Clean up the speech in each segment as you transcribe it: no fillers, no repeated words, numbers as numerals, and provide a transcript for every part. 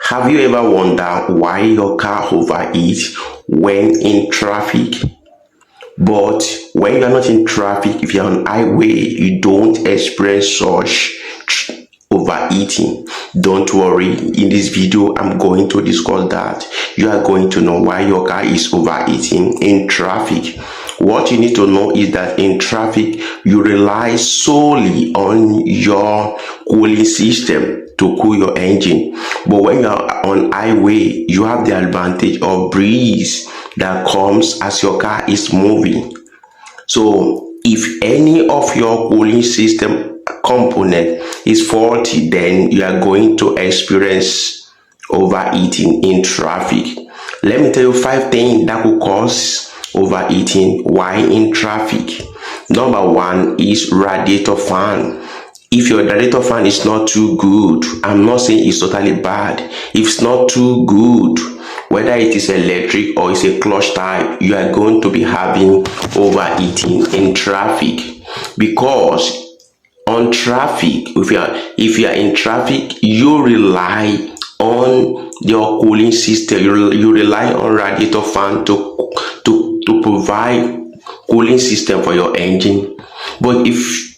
Have you ever wondered why your car overheats when in traffic? But when you're not in traffic, if you're on highway, you don't experience such overheating. Don't worry, in this video I'm going to discuss that. You are going to know why your car is overheating in traffic. What you need to know is that in traffic you rely solely on your cooling system to cool your engine, but when you're on highway you have the advantage of breeze that comes as your car is moving. So if any of your cooling system component is faulty, then you are going to experience overheating in traffic. Let me tell you 5 things that could cause overheating while in traffic. Number 1 is radiator fan. If your radiator fan is not too good, I'm not saying it's totally bad. If it's not too good, whether it is electric or it's a clutch type, you are going to be having overheating in traffic. Because on traffic, if you are in traffic, you rely on your cooling system. You rely on radiator fan to provide cooling system for your engine. But if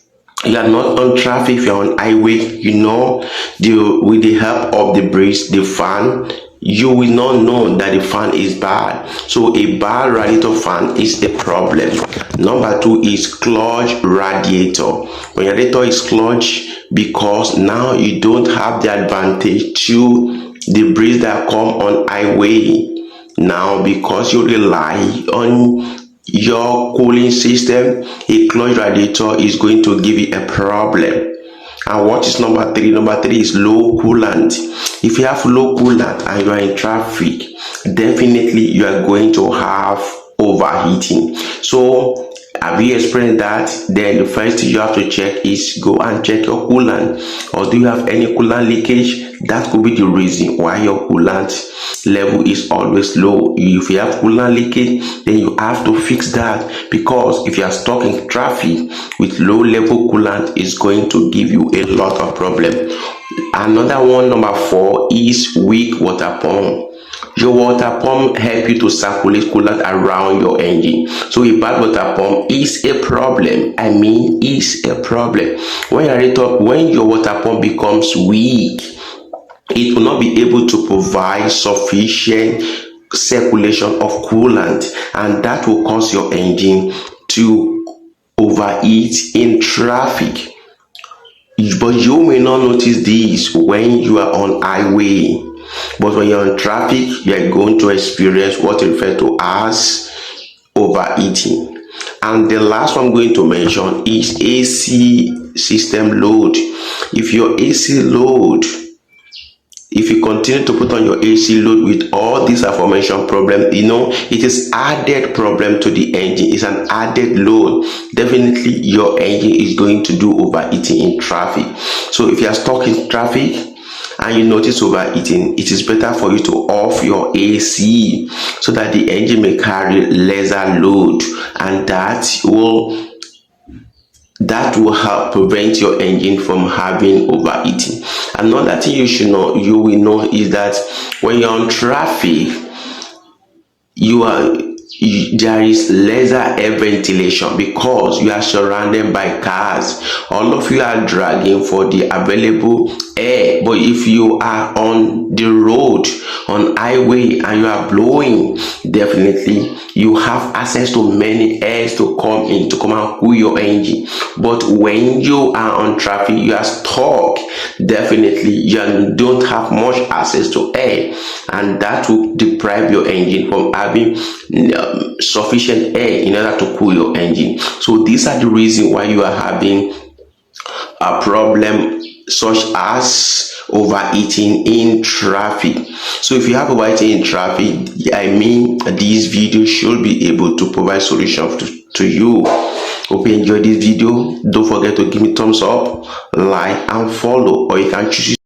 you are not on traffic, if you are on highway, with the help of the breeze, the fan, you will not know that the fan is bad. So a bad radiator fan is a problem. Number 2 is clutch radiator. When your radiator is clutch, because now you don't have the advantage to the breeze that come on highway. Now because you rely on your cooling system, a clutch radiator is going to give you a problem. And what is number 3? Number 3 is low coolant. If you have low coolant and you are in traffic, definitely you are going to have overheating. So have you experienced that? Then the first thing you have to check is go and check your coolant. Or do you have any coolant leakage? That could be the reason why your coolant level is always low. If you have coolant leakage, then you have to fix that, because if you are stuck in traffic with low level coolant, it's going to give you a lot of problem. Another one, number 4, is weak water pump. Your water pump help you to circulate coolant around your engine. So a bad water pump is a problem. Is a problem. When your water pump becomes weak, it will not be able to provide sufficient circulation of coolant, and that will cause your engine to overheat in traffic. But you may not notice this when you are on highway. But when you're in traffic, you are going to experience what is referred to as overheating. And the last one I'm going to mention is AC system load. If your AC load, if you continue to put on your AC load with all these aforementioned problems, it is added problem to the engine. It's an added load. Definitely your engine is going to do overheating in traffic. So if you are stuck in traffic and you notice overheating, it is better for you to off your AC so that the engine may carry lesser load, and that will help prevent your engine from having overheating. Another thing you will know is that when you're on traffic, there is lesser air ventilation because you are surrounded by cars. All of you are dragging for the available air. But if you are on the road, on highway, and you are blowing, definitely you have access to many airs to come and cool your engine. But when you are on traffic, you are stuck. Definitely you don't have much access to air, and that will deprive your engine from having sufficient air in order to cool your engine. So these are the reasons why you are having a problem such as overheating in traffic. So if you have overheating in traffic, this video should be able to provide solutions to you. Hope you enjoyed this video. Don't forget to give me thumbs up, like, and follow, or you can choose